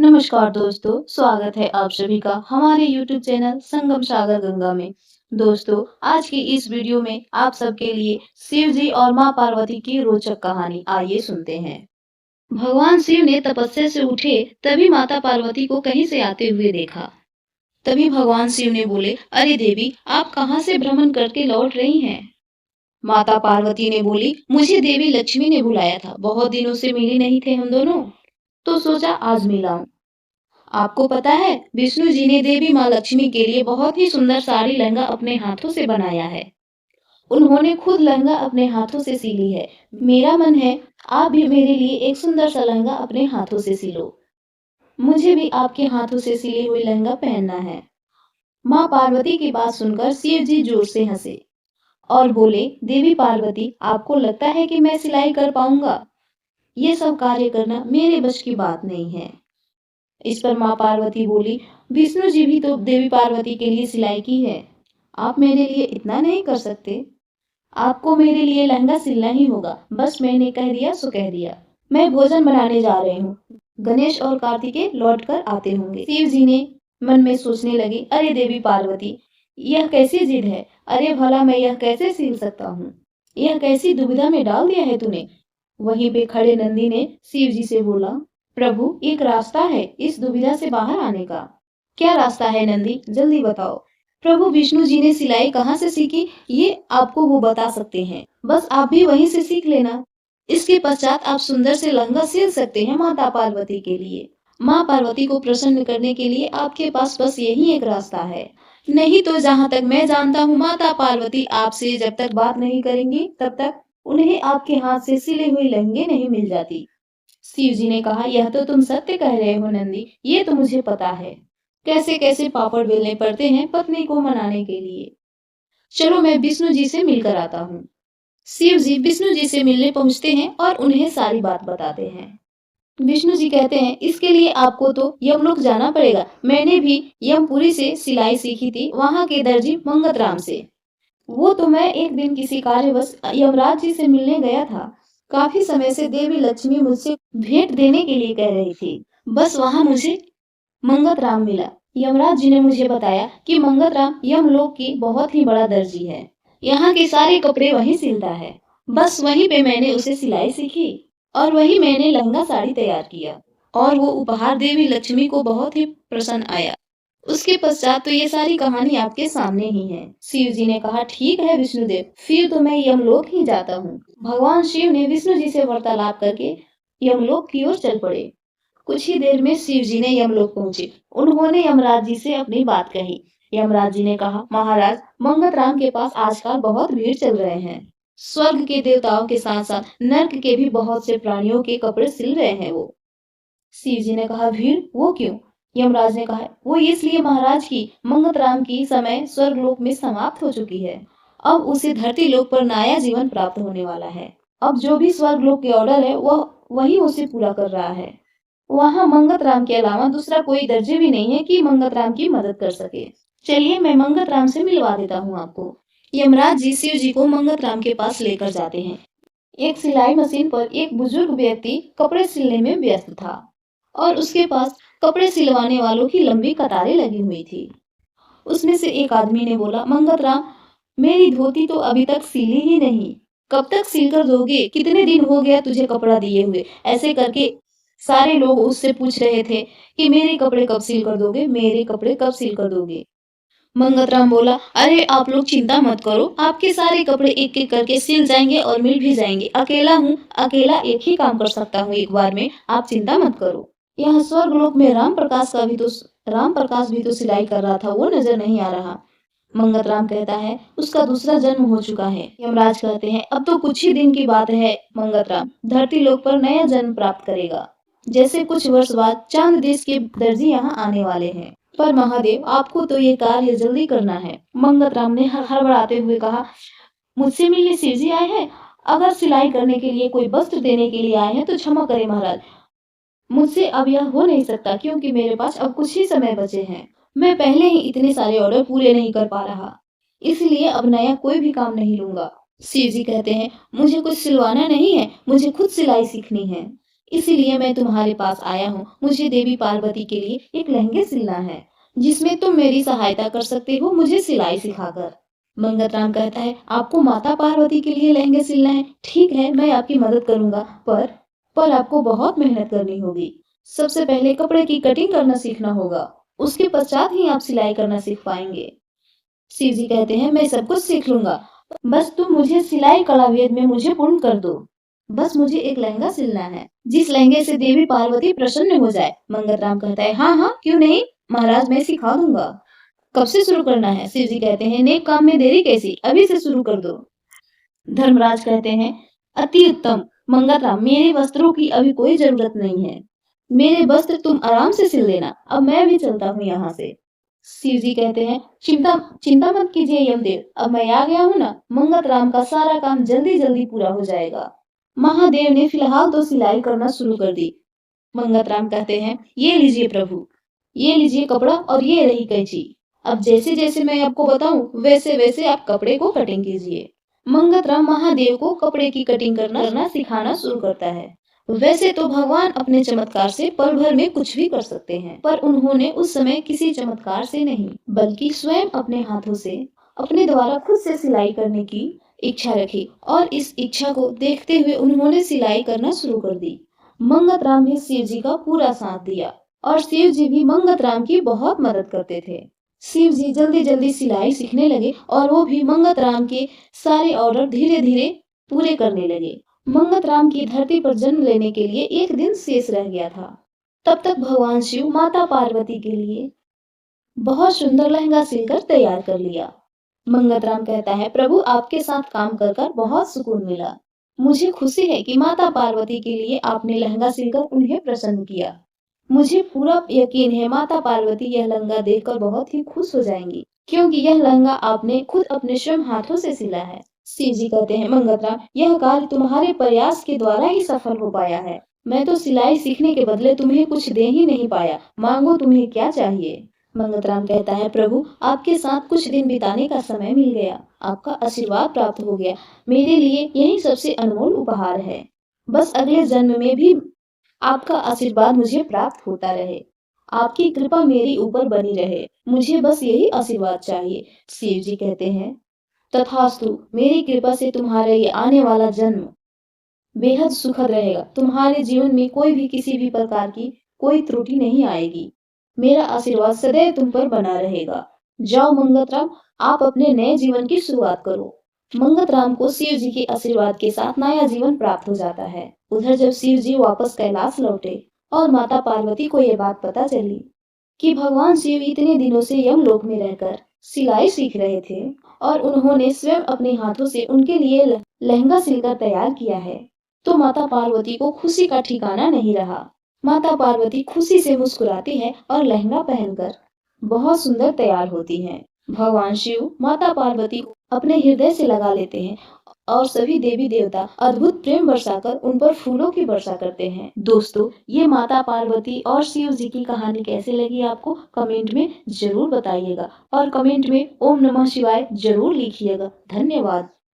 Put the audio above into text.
नमस्कार दोस्तों, स्वागत है आप सभी का हमारे YouTube चैनल संगम सागर गंगा में। दोस्तों, आज की इस वीडियो में आप सबके लिए शिव जी और मां पार्वती की रोचक कहानी आइए सुनते हैं। भगवान शिव ने तपस्या से उठे तभी माता पार्वती को कहीं से आते हुए देखा। तभी भगवान शिव ने बोले, अरे देवी, आप कहाँ से भ्रमण करके लौट रही हैं? माता पार्वती ने बोली, मुझे देवी लक्ष्मी ने बुलाया था, बहुत दिनों से मिली नहीं थे हम दोनों, तो सोचा आज मिलाऊं। आपको पता है, विष्णु जी ने देवी माँ लक्ष्मी के लिए बहुत ही सुंदर साड़ी लहंगा अपने हाथों से बनाया है। उन्होंने खुद लहंगा अपने हाथों से सिली है। मेरा मन है, आप भी मेरे लिए एक सुंदर सा लहंगा अपने हाथों से सिलो। मुझे भी आपके हाथों से सिली हुई लहंगा पहनना है। माँ पार्वती की बात सुनकर शिव जी जोर से हंसे और बोले, देवी पार्वती, आपको लगता है कि मैं सिलाई कर पाऊंगा? ये सब कार्य करना मेरे बस की बात नहीं है। इस पर माँ पार्वती बोली, विष्णु जी भी तो देवी पार्वती के लिए सिलाई की है। आप मेरे लिए इतना नहीं कर सकते? आपको मेरे लिए लहंगा सिलना ही होगा। बस मैंने कह दिया सो कह दिया। मैं भोजन बनाने जा रही हूँ। गणेश और कार्तिकेय लौट कर आते होंगे। शिव जी ने मन में सोचने लगे, अरे देवी पार्वती, यह कैसी जिद है? अरे भला मैं यह कैसे सिल सकता हूँ? यह कैसी दुविधा में डाल दिया है तूने? वहीं पे खड़े नंदी ने शिव जी से बोला, प्रभु, एक रास्ता है इस दुविधा से बाहर आने का। क्या रास्ता है नंदी, जल्दी बताओ। प्रभु विष्णु जी ने सिलाई कहाँ से सीखी, ये आपको वो बता सकते हैं। बस आप भी वहीं से सीख लेना। इसके पश्चात आप सुंदर से लहंगा सिल सकते हैं माता पार्वती के लिए। माँ पार्वती को प्रसन्न करने के लिए आपके पास बस यही एक रास्ता है। नहीं तो जहाँ तक मैं जानता हूँ, माता पार्वती आपसे जब तक बात नहीं करेंगी तब तक उन्हें आपके हाथ से सिले हुए लहंगे नहीं मिल जाती। शिव जी ने कहा, यह तो तुम सत्य कह रहे हो नंदी, ये तो मुझे पता है। कैसे कैसे पापड़ बेलने पड़ते हैं पत्नी को मनाने के लिए। चलो मैं विष्णु जी से मिलकर आता हूँ। शिव जी विष्णु जी से मिलने पहुंचते हैं और उन्हें सारी बात बताते हैं। विष्णु जी कहते हैं, इसके लिए आपको तो यमलोक जाना पड़ेगा। मैंने भी यमपुरी से सिलाई सीखी थी, वहाँ के दर्जी मंगत राम से। वो तो मैं एक दिन किसी कार्यवश यमराज जी से मिलने गया था। काफी समय से देवी लक्ष्मी मुझसे भेंट देने के लिए कह रही थी। बस वहां मुझे मंगत राम मिला। यमराज जी ने मुझे बताया कि मंगत राम यमलोक की बहुत ही बड़ा दर्जी है। यहाँ के सारे कपड़े वही सिलता है। बस वहीं पे मैंने उसे सिलाई सीखी और वही मैंने लहंगा साड़ी तैयार किया और वो उपहार देवी लक्ष्मी को बहुत ही पसंद आया। उसके पश्चात तो ये सारी कहानी आपके सामने ही है। शिव जी ने कहा, ठीक है विष्णुदेव, फिर तो मैं यमलोक ही जाता हूँ। भगवान शिव ने विष्णु जी से वार्तालाप करके यमलोक की ओर चल पड़े। कुछ ही देर में शिव जी ने यमलोक पहुंचे। उन्होंने यमराज जी से अपनी बात कही। यमराज जी ने कहा, महाराज, मंगत राम के पास आजकल बहुत भीड़ चल रहे हैं। स्वर्ग के देवताओं के साथ साथ नर्क के भी बहुत से प्राणियों के कपड़े सिल रहे हैं वो। शिव जी ने कहा, भीड़, वो क्यों? यमराज ने कहा, वो इसलिए महाराज की मंगत राम की समय स्वर्गलोक में समाप्त हो चुकी है। अब उसे धरती लोक पर नया जीवन प्राप्त होने वाला है। अब जो भी स्वर्गलोक के ऑर्डर है वह वही उसे पूरा कर रहा है। वहाँ मंगत राम के अलावा दूसरा कोई दर्जी भी नहीं है कि मंगत राम की मदद कर सके। चलिए मैं मंगत राम से मिलवा देता हूँ आपको। यमराज जी शिव जी को मंगत राम के पास लेकर जाते हैं। एक सिलाई मशीन पर एक बुजुर्ग व्यक्ति कपड़े सिलने में व्यस्त था और उसके पास कपड़े सिलवाने वालों की लंबी कतारें लगी हुई थी। उसमें से एक आदमी ने बोला, मंगत राम, मेरी धोती तो अभी तक सिली ही नहीं। कब तक सिल कर दोगे? कितने दिन हो गया तुझे कपड़ा दिए हुए? ऐसे करके सारे लोग उससे पूछ रहे थे कि मेरे कपड़े कब सिल कर दोगे, मेरे कपड़े कब सिल कर दोगे। मंगतराम बोला, अरे आप लोग चिंता मत करो, आपके सारे कपड़े एक एक करके सिल जाएंगे और मिल भी जाएंगे। अकेला हूँ, अकेला एक ही काम कर सकता हूँ एक बार में, आप चिंता मत करो। यहाँ स्वर्गलोक में राम प्रकाश भी तो सिलाई कर रहा था, वो नजर नहीं आ रहा। मंगतराम कहता है, उसका दूसरा जन्म हो चुका है। यमराज कहते हैं, अब तो कुछ ही दिन की बात है, मंगतराम धरती लोक पर नया जन्म प्राप्त करेगा। जैसे कुछ वर्ष बाद चांद देश के दर्जी यहाँ आने वाले हैं। पर महादेव, आपको तो ये कार्य जल्दी करना है। मंगत राम ने हड़बड़ाते हुए कहा, मुझसे मिलने शिव जी आए हैं? अगर सिलाई करने के लिए कोई वस्त्र देने के लिए आए हैं तो क्षमा करें महाराज, मुझसे अब यह हो नहीं सकता क्योंकि मेरे पास अब कुछ ही समय बचे हैं। मैं पहले ही इतने सारे ऑर्डर पूरे नहीं कर पा रहा, इसलिए अब नया कोई भी काम नहीं लूंगा। शिव जी कहते हैं, मुझे कुछ सिलवाना नहीं है, मुझे खुद सिलाई सीखनी है। इसीलिए मैं तुम्हारे पास आया हूँ। मुझे देवी पार्वती के लिए एक लहंगे सिलना है, जिसमें तुम मेरी सहायता कर सकते हो मुझे सिलाई सिखाकर। मंगतराम कहता है, आपको माता पार्वती के लिए लहंगे सिलना है? ठीक है, मैं आपकी मदद करूंगा, पर आपको बहुत मेहनत करनी होगी। सबसे पहले कपड़े की कटिंग करना सीखना होगा, उसके पश्चात ही आप सिलाई करना सीख पाएंगे। शिव जी कहते हैं, मैं सब कुछ सीख लूंगा, बस तुम मुझे सिलाई कला वेद में मुझे पूर्ण कर दो। बस मुझे एक लहंगा सिलना है, जिस लहंगे से देवी पार्वती प्रसन्न हो जाए। मंगतराम कहता है, हाँ हाँ क्यों नहीं महाराज, मैं सिखा दूंगा। कब से शुरू करना है? शिव जी कहते हैं, नेक काम में देरी कैसी, अभी से शुरू कर दो। धर्मराज कहते हैं, अति उत्तम। मंगतराम, मेरे वस्त्रों की अभी कोई जरूरत नहीं है, मेरे वस्त्र तुम आराम से सिल लेना, अब मैं भी चलता हूँ यहाँ से। शिव जी कहते हैं, चिंता चिंता मत कीजिए यमदेव, अब मैं आ गया हूँ ना, मंगतराम का सारा काम जल्दी जल्दी पूरा हो जाएगा। महादेव ने फिलहाल तो सिलाई करना शुरू कर दी। मंगतराम कहते हैं, ये लीजिए प्रभु, ये लीजिए कपड़ा और ये रही कैंची। अब जैसे जैसे मैं आपको बताऊं वैसे वैसे आप कपड़े को कटिंग कीजिए। मंगतराम महादेव को कपड़े की कटिंग करना सिखाना शुरू करता है। वैसे तो भगवान अपने चमत्कार से पल भर में कुछ भी कर सकते हैं, पर उन्होंने उस समय किसी चमत्कार से नहीं, बल्कि स्वयं अपने हाथों से अपने द्वारा खुद से सिलाई करने की इच्छा रखी, और इस इच्छा को देखते हुए उन्होंने सिलाई करना शुरू कर दी। मंगतराम ने शिव जी का पूरा साथ दिया, और शिव जी भी मंगतराम की बहुत मदद करते थे। शिव जी जल्दी जल्दी सिलाई सीखने लगे, और वो भी मंगतराम के सारे ऑर्डर धीरे धीरे पूरे करने लगे। मंगतराम की धरती पर जन्म लेने के लिए एक दिन शेष रह गया था। तब तक भगवान शिव माता पार्वती के लिए बहुत सुंदर लहंगा सिलकर तैयार कर लिया। मंगतराम कहता है, प्रभु आपके साथ काम कर कर बहुत सुकून मिला। मुझे खुशी है कि माता पार्वती के लिए आपने लहंगा सिलकर उन्हें प्रसन्न किया। मुझे पूरा यकीन है माता पार्वती यह लहंगा देखकर बहुत ही खुश हो जाएंगी, क्योंकि यह लहंगा आपने खुद अपने स्वयं हाथों से सिला है। शिव जी कहते हैं, मंगतराम यह कार्य तुम्हारे प्रयास के द्वारा ही सफल हो पाया है। मैं तो सिलाई सीखने के बदले तुम्हें कुछ दे ही नहीं पाया, मांगो तुम्हें क्या चाहिए। मंगतराम कहता है, प्रभु आपके साथ कुछ दिन बिताने का समय मिल गया, आपका आशीर्वाद प्राप्त हो गया, मेरे लिए यही सबसे अनमोल उपहार है। बस अगले जन्म में भी आपका आशीर्वाद मुझे प्राप्त होता रहे, आपकी कृपा मेरी ऊपर बनी रहे, मुझे बस यही आशीर्वाद चाहिए। शिव जी कहते हैं, तथास्तु, मेरी कृपा से तुम्हारा ये आने वाला जन्म बेहद सुखद रहेगा, तुम्हारे जीवन में कोई भी किसी भी प्रकार की कोई त्रुटि नहीं आएगी, मेरा आशीर्वाद सदैव तुम पर बना रहेगा। जाओ मंगतराम, आप अपने नए जीवन की शुरुआत करो। मंगतराम को शिव जी के आशीर्वाद के साथ नया जीवन प्राप्त हो जाता है। उधर जब शिव जी वापस कैलाश लौटे और माता पार्वती को ये बात पता चली कि भगवान शिव इतने दिनों से यमलोक में रहकर सिलाई सीख रहे थे, और उन्होंने स्वयं अपने हाथों से उनके लिए लहंगा सिलकर तैयार किया है, तो माता पार्वती को खुशी का ठिकाना नहीं रहा। माता पार्वती खुशी से मुस्कुराती है और लहंगा पहनकर बहुत सुंदर तैयार होती हैं। भगवान शिव माता पार्वती को अपने हृदय से लगा लेते हैं, और सभी देवी देवता अद्भुत प्रेम बरसाकर उन पर फूलों की वर्षा करते हैं। दोस्तों, ये माता पार्वती और शिव जी की कहानी कैसे लगी आपको कमेंट में जरूर बताइएगा, और कमेंट में ओम नमः शिवाय जरूर लिखिएगा। धन्यवाद।